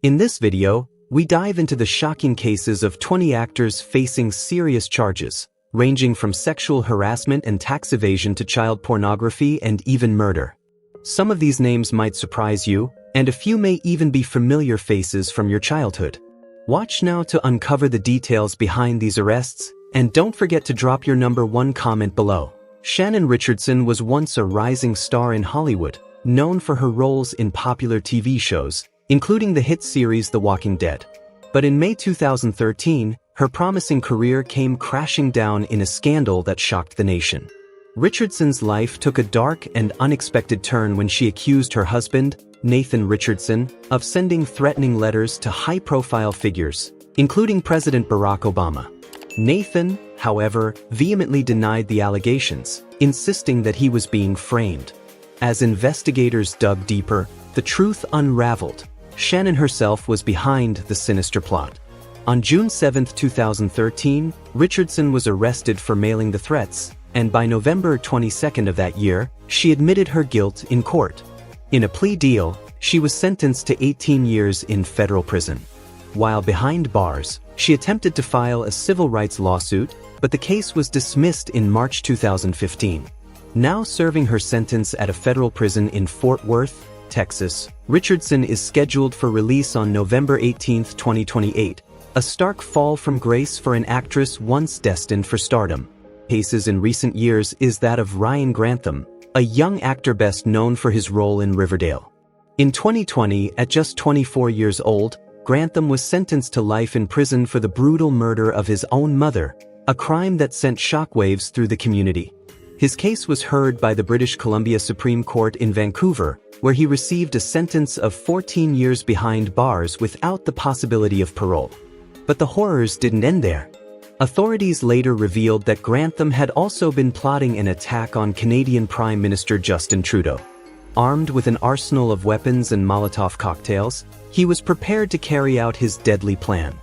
In this video, we dive into the shocking cases of 20 actors facing serious charges, ranging from sexual harassment and tax evasion to child pornography and even murder. Some of these names might surprise you, and a few may even be familiar faces from your childhood. Watch now to uncover the details behind these arrests, and don't forget to drop your #1 comment below. Shannon Richardson was once a rising star in Hollywood, known for her roles in popular TV shows, including the hit series The Walking Dead. But in May 2013, her promising career came crashing down in a scandal that shocked the nation. Richardson's life took a dark and unexpected turn when she accused her husband, Nathan Richardson, of sending threatening letters to high-profile figures, including President Barack Obama. Nathan, however, vehemently denied the allegations, insisting that he was being framed. As investigators dug deeper, the truth unraveled. Shannon herself was behind the sinister plot. On June 7, 2013, Richardson was arrested for mailing the threats, and by November 22 of that year, she admitted her guilt in court. In a plea deal, she was sentenced to 18 years in federal prison. While behind bars, she attempted to file a civil rights lawsuit, but the case was dismissed in March 2015. Now serving her sentence at a federal prison in Fort Worth, Texas, Richardson is scheduled for release on November 18, 2028, a stark fall from grace for an actress once destined for stardom. Cases in recent years is that of Ryan Grantham, a young actor best known for his role in Riverdale. In 2020, at just 24 years old, Grantham was sentenced to life in prison for the brutal murder of his own mother, a crime that sent shockwaves through the community. His case was heard by the British Columbia Supreme Court in Vancouver, where he received a sentence of 14 years behind bars without the possibility of parole. But the horrors didn't end there. Authorities later revealed that Grantham had also been plotting an attack on Canadian Prime Minister Justin Trudeau. Armed with an arsenal of weapons and Molotov cocktails, he was prepared to carry out his deadly plan.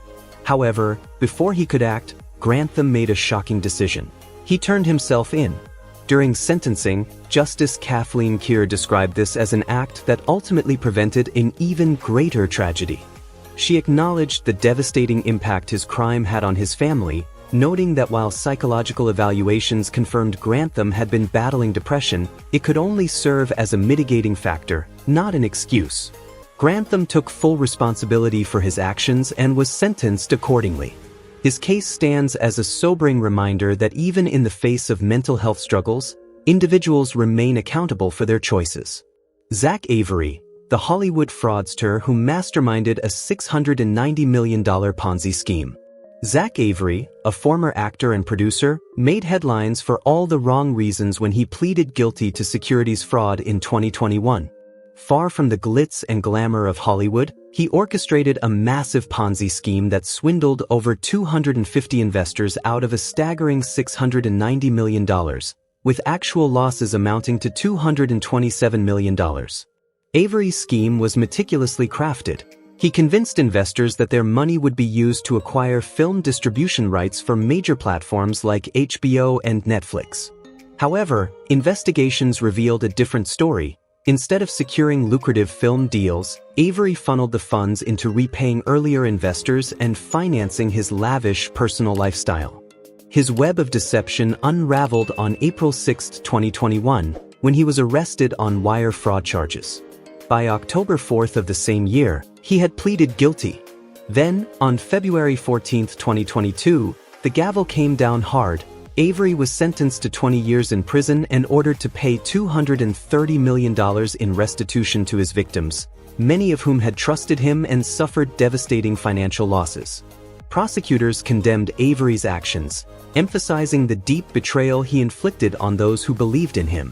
However, before he could act, Grantham made a shocking decision. He turned himself in. During sentencing, Justice Kathleen Keir described this as an act that ultimately prevented an even greater tragedy. She acknowledged the devastating impact his crime had on his family, noting that while psychological evaluations confirmed Grantham had been battling depression, it could only serve as a mitigating factor, not an excuse. Grantham took full responsibility for his actions and was sentenced accordingly. His case stands as a sobering reminder that even in the face of mental health struggles, individuals remain accountable for their choices. Zack Avery, the Hollywood fraudster who masterminded a $690 million Ponzi scheme. Zack Avery, a former actor and producer, made headlines for all the wrong reasons when he pleaded guilty to securities fraud in 2021. Far from the glitz and glamour of Hollywood, he orchestrated a massive Ponzi scheme that swindled over 250 investors out of a staggering $690 million, with actual losses amounting to $227 million. Avery's scheme was meticulously crafted. He convinced investors that their money would be used to acquire film distribution rights for major platforms like HBO and Netflix. However, investigations revealed a different story. Instead of securing lucrative film deals, Avery funneled the funds into repaying earlier investors and financing his lavish personal lifestyle. His web of deception unraveled on April 6, 2021, when he was arrested on wire fraud charges. By October 4 of the same year, he had pleaded guilty. Then, on February 14, 2022, the gavel came down hard. Avery was sentenced to 20 years in prison and ordered to pay $230 million in restitution to his victims, many of whom had trusted him and suffered devastating financial losses. Prosecutors condemned Avery's actions, emphasizing the deep betrayal he inflicted on those who believed in him.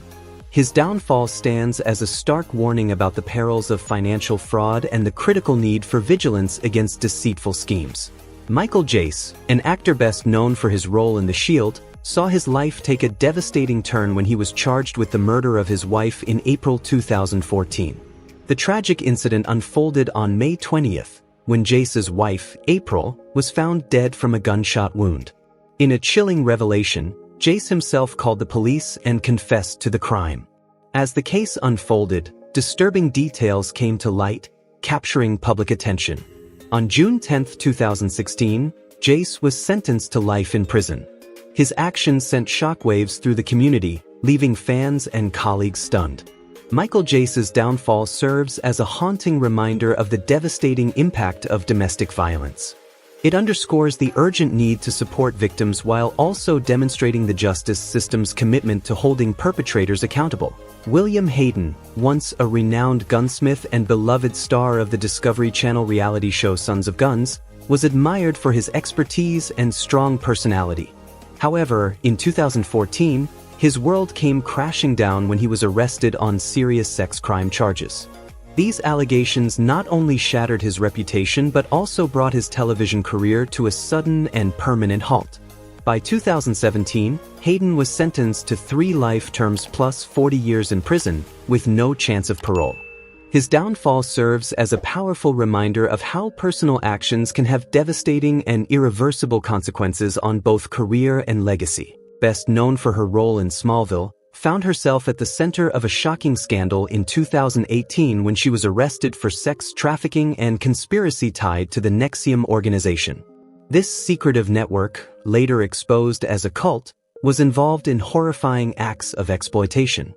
His downfall stands as a stark warning about the perils of financial fraud and the critical need for vigilance against deceitful schemes. Michael Jace, an actor best known for his role in The Shield, saw his life take a devastating turn when he was charged with the murder of his wife in April 2014. The tragic incident unfolded on May 20th, when Jace's wife, April, was found dead from a gunshot wound. In a chilling revelation, Jace himself called the police and confessed to the crime. As the case unfolded, disturbing details came to light. capturing public attention. On June 10, 2016, Jace was sentenced to life in prison. His actions sent shockwaves through the community, leaving fans and colleagues stunned. Michael Jace's downfall serves as a haunting reminder of the devastating impact of domestic violence. It underscores the urgent need to support victims while also demonstrating the justice system's commitment to holding perpetrators accountable. William Hayden, once a renowned gunsmith and beloved star of the Discovery Channel reality show Sons of Guns, was admired for his expertise and strong personality. However, in 2014, his world came crashing down when he was arrested on serious sex crime charges. These allegations not only shattered his reputation but also brought his television career to a sudden and permanent halt. By 2017, Hayden was sentenced to 3 life terms plus 40 years in prison, with no chance of parole. His downfall serves as a powerful reminder of how personal actions can have devastating and irreversible consequences on both career and legacy. Best known for her role in Smallville, found herself at the center of a shocking scandal in 2018 when she was arrested for sex trafficking and conspiracy tied to the NXIVM organization. This secretive network, later exposed as a cult, was involved in horrifying acts of exploitation.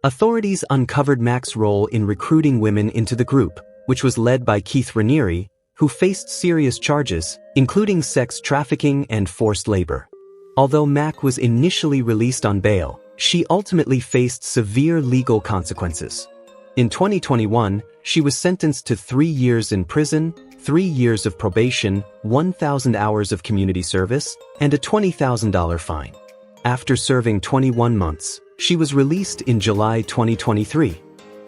Authorities uncovered Mack's role in recruiting women into the group, which was led by Keith Raniere, who faced serious charges, including sex trafficking and forced labor. Although Mack was initially released on bail, she ultimately faced severe legal consequences. In 2021, she was sentenced to 3 years in prison, 3 years of probation, 1,000 hours of community service, and a $20,000 fine. After serving 21 months, she was released in July 2023.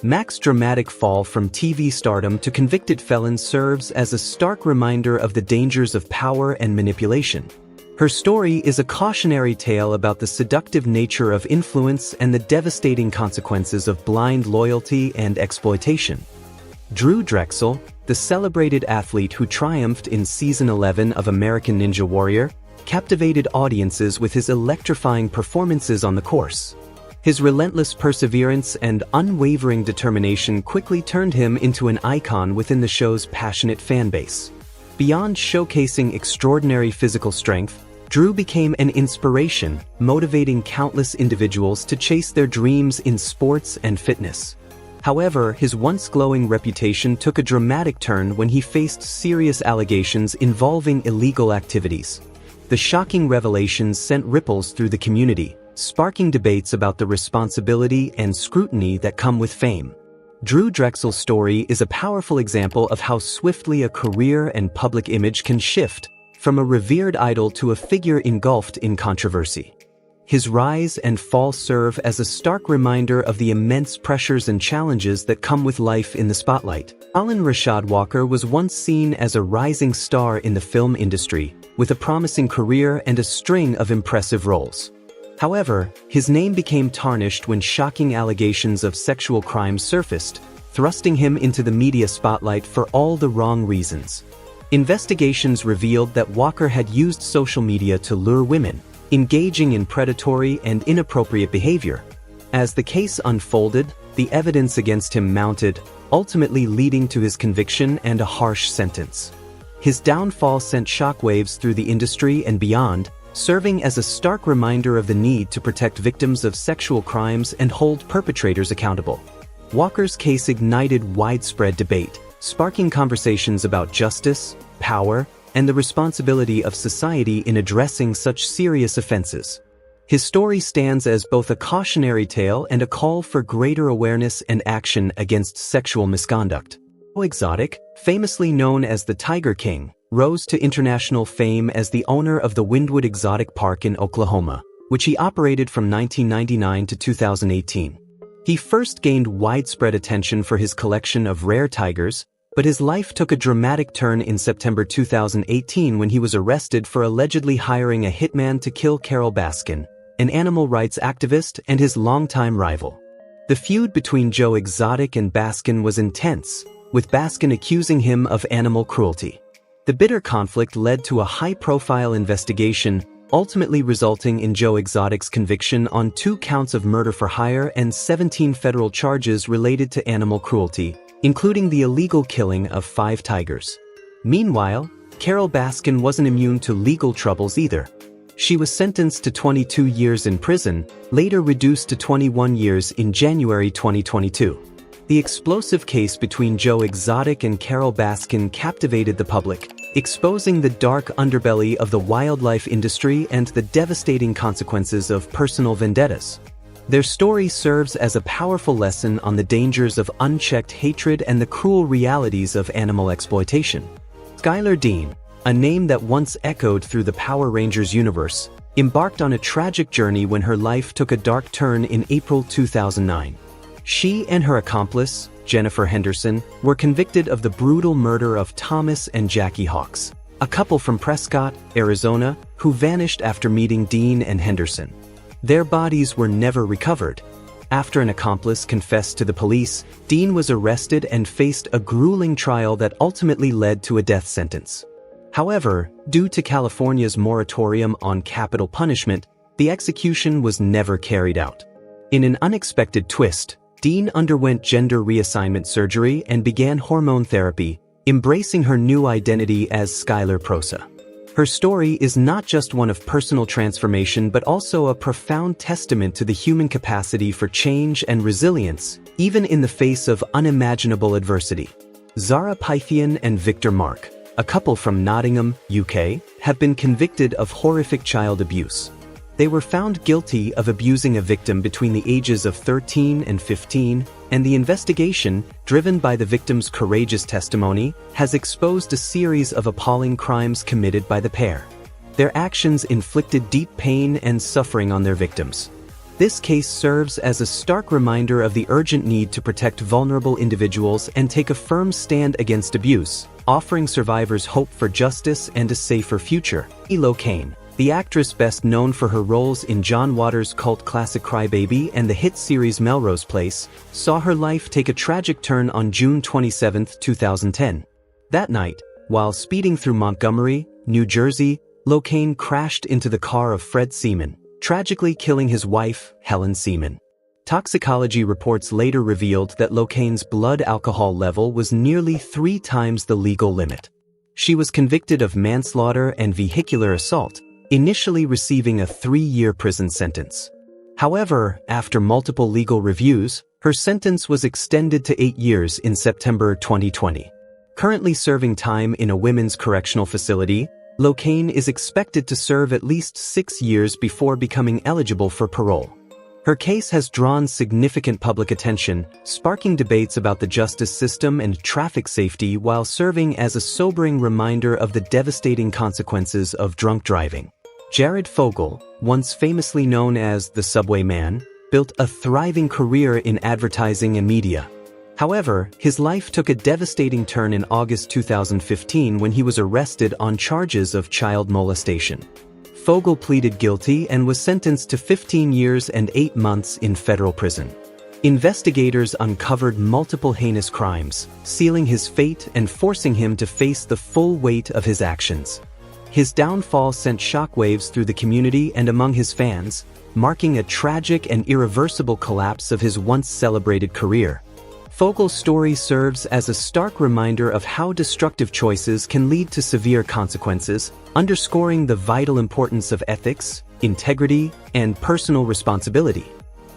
Mack's dramatic fall from TV stardom to convicted felon serves as a stark reminder of the dangers of power and manipulation. Her story is a cautionary tale about the seductive nature of influence and the devastating consequences of blind loyalty and exploitation. Drechsel, the celebrated athlete who triumphed in Season 11 of American Ninja Warrior, captivated audiences with his electrifying performances on the course. His relentless perseverance and unwavering determination quickly turned him into an icon within the show's passionate fanbase. Beyond showcasing extraordinary physical strength, Drew became an inspiration, motivating countless individuals to chase their dreams in sports and fitness. However, his once glowing reputation took a dramatic turn when he faced serious allegations involving illegal activities. The shocking revelations sent ripples through the community, sparking debates about the responsibility and scrutiny that come with fame. Drechsel's story is a powerful example of how swiftly a career and public image can shift, from a revered idol to a figure engulfed in controversy. His rise and fall serve as a stark reminder of the immense pressures and challenges that come with life in the spotlight. Rashad Walker was once seen as a rising star in the film industry, with a promising career and a string of impressive roles. However, his name became tarnished when shocking allegations of sexual crime surfaced, thrusting him into the media spotlight for all the wrong reasons. Investigations revealed that Walker had used social media to lure women, engaging in predatory and inappropriate behavior. As the case unfolded, the evidence against him mounted, ultimately leading to his conviction and a harsh sentence. His downfall sent shockwaves through the industry and beyond, serving as a stark reminder of the need to protect victims of sexual crimes and hold perpetrators accountable. Walker's case ignited widespread debate, sparking conversations about justice, power, and the responsibility of society in addressing such serious offenses. His story stands as both a cautionary tale and a call for greater awareness and action against sexual misconduct. Exotic, famously known as the Tiger King, rose to international fame as the owner of the Wynwood Exotic Park in Oklahoma, which he operated from 1999 to 2018. He first gained widespread attention for his collection of rare tigers, but his life took a dramatic turn in September 2018 when he was arrested for allegedly hiring a hitman to kill Carol Baskin, an animal rights activist and his longtime rival. The feud between Joe Exotic and Baskin was intense, with Baskin accusing him of animal cruelty. The bitter conflict led to a high-profile investigation, ultimately resulting in Joe Exotic's conviction on 2 counts of murder for hire and 17 federal charges related to animal cruelty, including the illegal killing of 5 tigers. Meanwhile, Carole Baskin wasn't immune to legal troubles either. She was sentenced to 22 years in prison, later reduced to 21 years in January 2022. The explosive case between Joe Exotic and Carole Baskin captivated the public, exposing the dark underbelly of the wildlife industry and the devastating consequences of personal vendettas. Their story serves as a powerful lesson on the dangers of unchecked hatred and the cruel realities of animal exploitation. Skylar Deleon, a name that once echoed through the Power Rangers universe, embarked on a tragic journey when her life took a dark turn in April 2009. She and her accomplice, Jennifer Henderson, were convicted of the brutal murder of Thomas and Jackie Hawks, a couple from Prescott, Arizona, who vanished after meeting Deleon and Henderson. Their bodies were never recovered. After an accomplice confessed to the police, Deleon was arrested and faced a grueling trial that ultimately led to a death sentence. However, due to California's moratorium on capital punishment, the execution was never carried out. In an unexpected twist, Deleon underwent gender reassignment surgery and began hormone therapy, embracing her new identity as Skylar Prosa. Her story is not just one of personal transformation but also a profound testament to the human capacity for change and resilience, even in the face of unimaginable adversity. Zara Phythian and Victor Mark, a couple from Nottingham, UK, have been convicted of horrific child abuse. They were found guilty of abusing a victim between the ages of 13 and 15, and the investigation, driven by the victim's courageous testimony, has exposed a series of appalling crimes committed by the pair. Their actions inflicted deep pain and suffering on their victims. This case serves as a stark reminder of the urgent need to protect vulnerable individuals and take a firm stand against abuse, offering survivors hope for justice and a safer future. Locane, the actress best known for her roles in John Waters' cult classic Crybaby and the hit series Melrose Place, saw her life take a tragic turn on June 27, 2010. That night, while speeding through Montgomery, New Jersey, Locane crashed into the car of Fred Seaman, tragically killing his wife, Helen Seaman. Toxicology reports later revealed that Locane's blood alcohol level was nearly 3 times the legal limit. She was convicted of manslaughter and vehicular assault, initially receiving a 3-year prison sentence. However, after multiple legal reviews, her sentence was extended to 8 years in September 2020. Currently serving time in a women's correctional facility, Locane is expected to serve at least 6 years before becoming eligible for parole. Her case has drawn significant public attention, sparking debates about the justice system and traffic safety while serving as a sobering reminder of the devastating consequences of drunk driving. Jared Fogle, once famously known as the Subway Man, built a thriving career in advertising and media. However, his life took a devastating turn in August 2015 when he was arrested on charges of child molestation. Fogle pleaded guilty and was sentenced to 15 years and 8 months in federal prison. Investigators uncovered multiple heinous crimes, sealing his fate and forcing him to face the full weight of his actions. His downfall sent shockwaves through the community and among his fans, marking a tragic and irreversible collapse of his once celebrated career. Fogle's story serves as a stark reminder of how destructive choices can lead to severe consequences, underscoring the vital importance of ethics, integrity, and personal responsibility.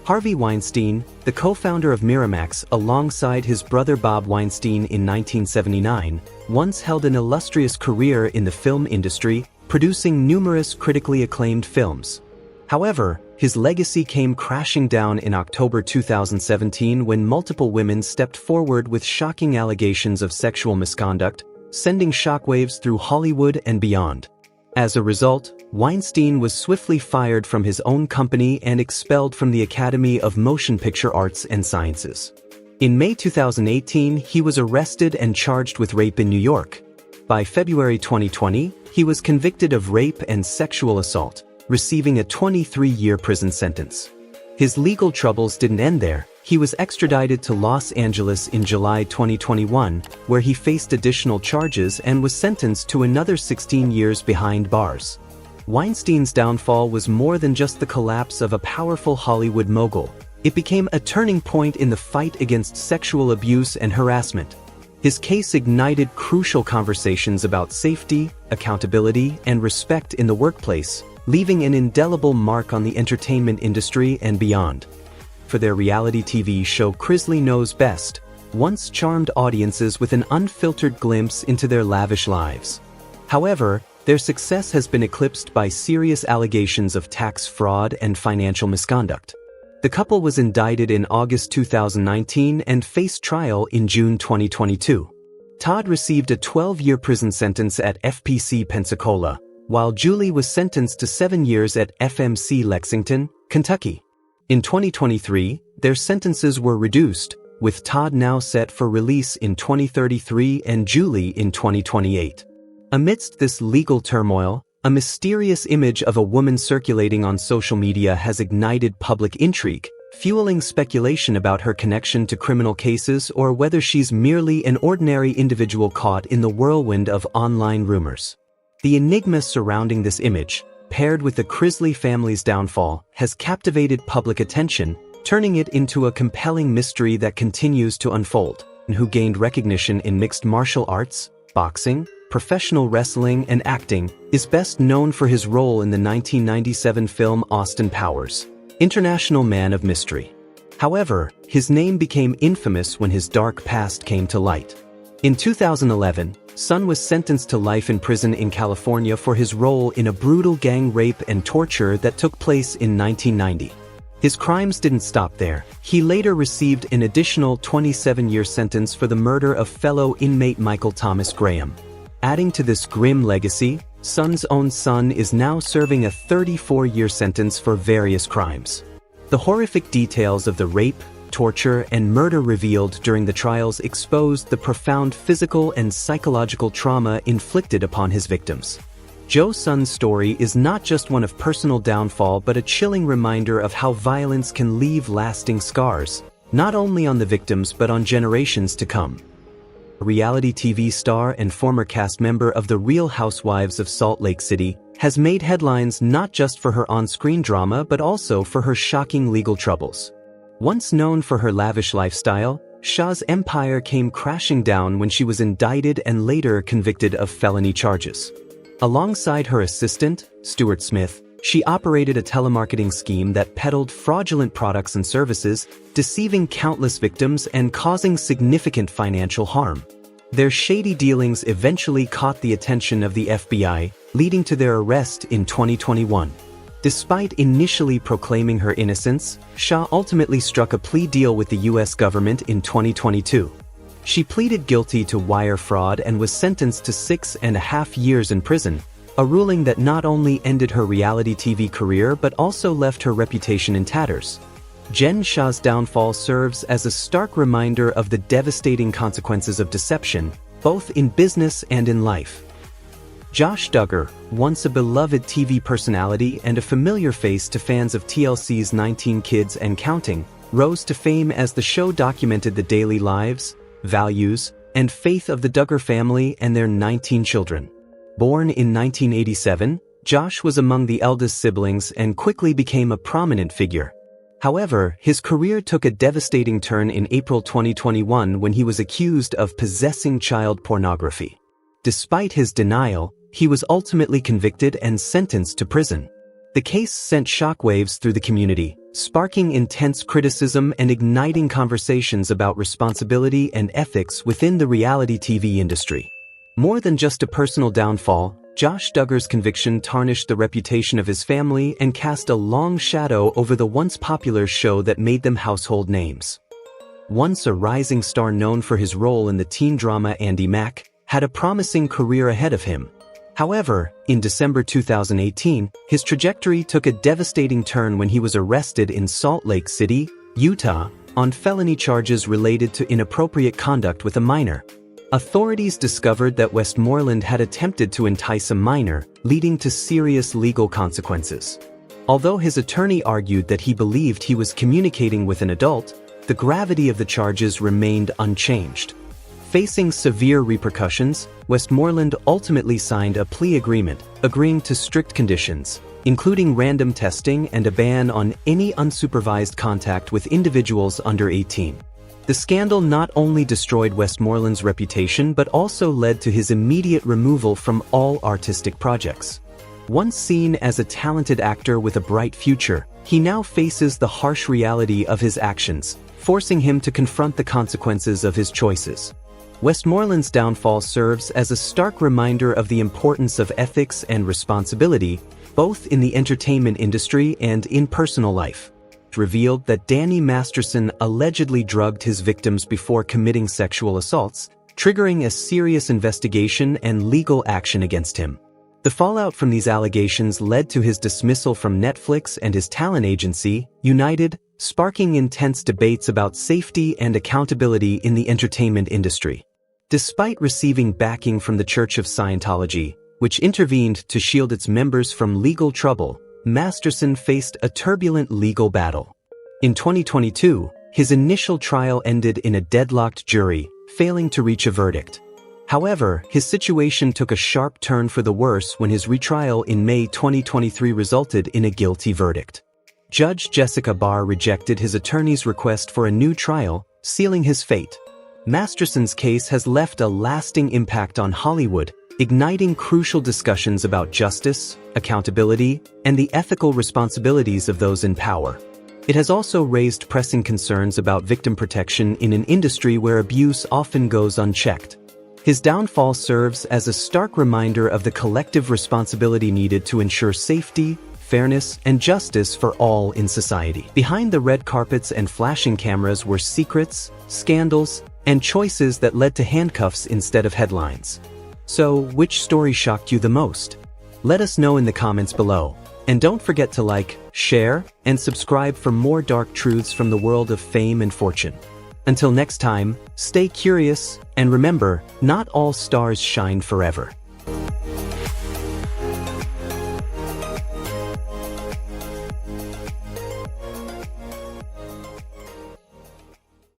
Harvey Weinstein, the co-founder of Miramax alongside his brother Bob Weinstein in 1979, once held an illustrious career in the film industry, producing numerous critically acclaimed films. However, his legacy came crashing down in October 2017 when multiple women stepped forward with shocking allegations of sexual misconduct, sending shockwaves through Hollywood and beyond. As a result, Weinstein was swiftly fired from his own company and expelled from the Academy of Motion Picture Arts and Sciences. In May 2018, he was arrested and charged with rape in New York. By February 2020, he was convicted of rape and sexual assault, receiving a 23-year prison sentence. His legal troubles didn't end there. He was extradited to Los Angeles in July 2021, where he faced additional charges and was sentenced to another 16 years behind bars. Weinstein's downfall was more than just the collapse of a powerful Hollywood mogul. It became a turning point in the fight against sexual abuse and harassment. His case ignited crucial conversations about safety, accountability, and respect in the workplace, leaving an indelible mark on the entertainment industry and beyond. For their reality TV show Chrisleys Knows Best, once charmed audiences with an unfiltered glimpse into their lavish lives. However, their success has been eclipsed by serious allegations of tax fraud and financial misconduct. The couple was indicted in August 2019 and faced trial in June 2022. Todd received a 12-year prison sentence at FPC Pensacola, while Julie was sentenced to 7 years at FMC Lexington, Kentucky. In 2023, their sentences were reduced, with Todd now set for release in 2033 and Julie in 2028. Amidst this legal turmoil, a mysterious image of a woman circulating on social media has ignited public intrigue, fueling speculation about her connection to criminal cases or whether she's merely an ordinary individual caught in the whirlwind of online rumors. The enigma surrounding this image, paired with the Chrisleys family's downfall, has captivated public attention, turning it into a compelling mystery that continues to unfold. Who gained recognition in mixed martial arts, boxing, professional wrestling, and acting, is best known for his role in the 1997 film Austin Powers, International Man of Mystery. However, his name became infamous when his dark past came to light. In 2011, Sun was sentenced to life in prison in California for his role in a brutal gang rape and torture that took place in 1990. His crimes didn't stop there. He later received an additional 27-year sentence for the murder of fellow inmate Michael Thomas Graham. Adding to this grim legacy, Sun's own son is now serving a 34-year sentence for various crimes. The horrific details of the rape, torture, and murder revealed during the trials exposed the profound physical and psychological trauma inflicted upon his victims. Joe Sun's story is not just one of personal downfall but a chilling reminder of how violence can leave lasting scars, not only on the victims but on generations to come. A reality TV star and former cast member of The Real Housewives of Salt Lake City, has made headlines not just for her on-screen drama but also for her shocking legal troubles. Once known for her lavish lifestyle, Shah's empire came crashing down when she was indicted and later convicted of felony charges. Alongside her assistant, Stuart Smith, she operated a telemarketing scheme that peddled fraudulent products and services, deceiving countless victims and causing significant financial harm. Their shady dealings eventually caught the attention of the FBI, leading to their arrest in 2021. Despite initially proclaiming her innocence, Shah ultimately struck a plea deal with the U.S. government in 2022. She pleaded guilty to wire fraud and was sentenced to 6.5 years in prison, a ruling that not only ended her reality TV career but also left her reputation in tatters. Jen Shah's downfall serves as a stark reminder of the devastating consequences of deception, both in business and in life. Josh Duggar, once a beloved TV personality and a familiar face to fans of TLC's 19 Kids and Counting, rose to fame as the show documented the daily lives, values, and faith of the Duggar family and their 19 children. Born in 1987, Josh was among the eldest siblings and quickly became a prominent figure. However, his career took a devastating turn in April 2021 when he was accused of possessing child pornography. Despite his denial, he was ultimately convicted and sentenced to prison. The case sent shockwaves through the community, sparking intense criticism and igniting conversations about responsibility and ethics within the reality TV industry. More than just a personal downfall, Josh Duggar's conviction tarnished the reputation of his family and cast a long shadow over the once popular show that made them household names. Once a rising star known for his role in the teen drama Andy Mack, had a promising career ahead of him. However, in December 2018, his trajectory took a devastating turn when he was arrested in Salt Lake City, Utah, on felony charges related to inappropriate conduct with a minor. Authorities discovered that Westmoreland had attempted to entice a minor, leading to serious legal consequences. Although his attorney argued that he believed he was communicating with an adult, the gravity of the charges remained unchanged. Facing severe repercussions, Westmoreland ultimately signed a plea agreement, agreeing to strict conditions, including random testing and a ban on any unsupervised contact with individuals under 18. The scandal not only destroyed Westmoreland's reputation but also led to his immediate removal from all artistic projects. Once seen as a talented actor with a bright future, he now faces the harsh reality of his actions, forcing him to confront the consequences of his choices. Westmoreland's downfall serves as a stark reminder of the importance of ethics and responsibility, both in the entertainment industry and in personal life. It revealed that Danny Masterson allegedly drugged his victims before committing sexual assaults, triggering a serious investigation and legal action against him. The fallout from these allegations led to his dismissal from Netflix and his talent agency, United, sparking intense debates about safety and accountability in the entertainment industry. Despite receiving backing from the Church of Scientology, which intervened to shield its members from legal trouble, Masterson faced a turbulent legal battle. In 2022, his initial trial ended in a deadlocked jury, failing to reach a verdict. However, his situation took a sharp turn for the worse when his retrial in May 2023 resulted in a guilty verdict. Judge Jessica Barr rejected his attorney's request for a new trial, sealing his fate. Masterson's case has left a lasting impact on Hollywood, igniting crucial discussions about justice, accountability, and the ethical responsibilities of those in power. It has also raised pressing concerns about victim protection in an industry where abuse often goes unchecked. His downfall serves as a stark reminder of the collective responsibility needed to ensure safety, fairness, and justice for all in society. Behind the red carpets and flashing cameras were secrets, scandals, and choices that led to handcuffs instead of headlines. So, which story shocked you the most? Let us know in the comments below. And don't forget to like, share, and subscribe for more dark truths from the world of fame and fortune. Until next time, stay curious, and remember, not all stars shine forever.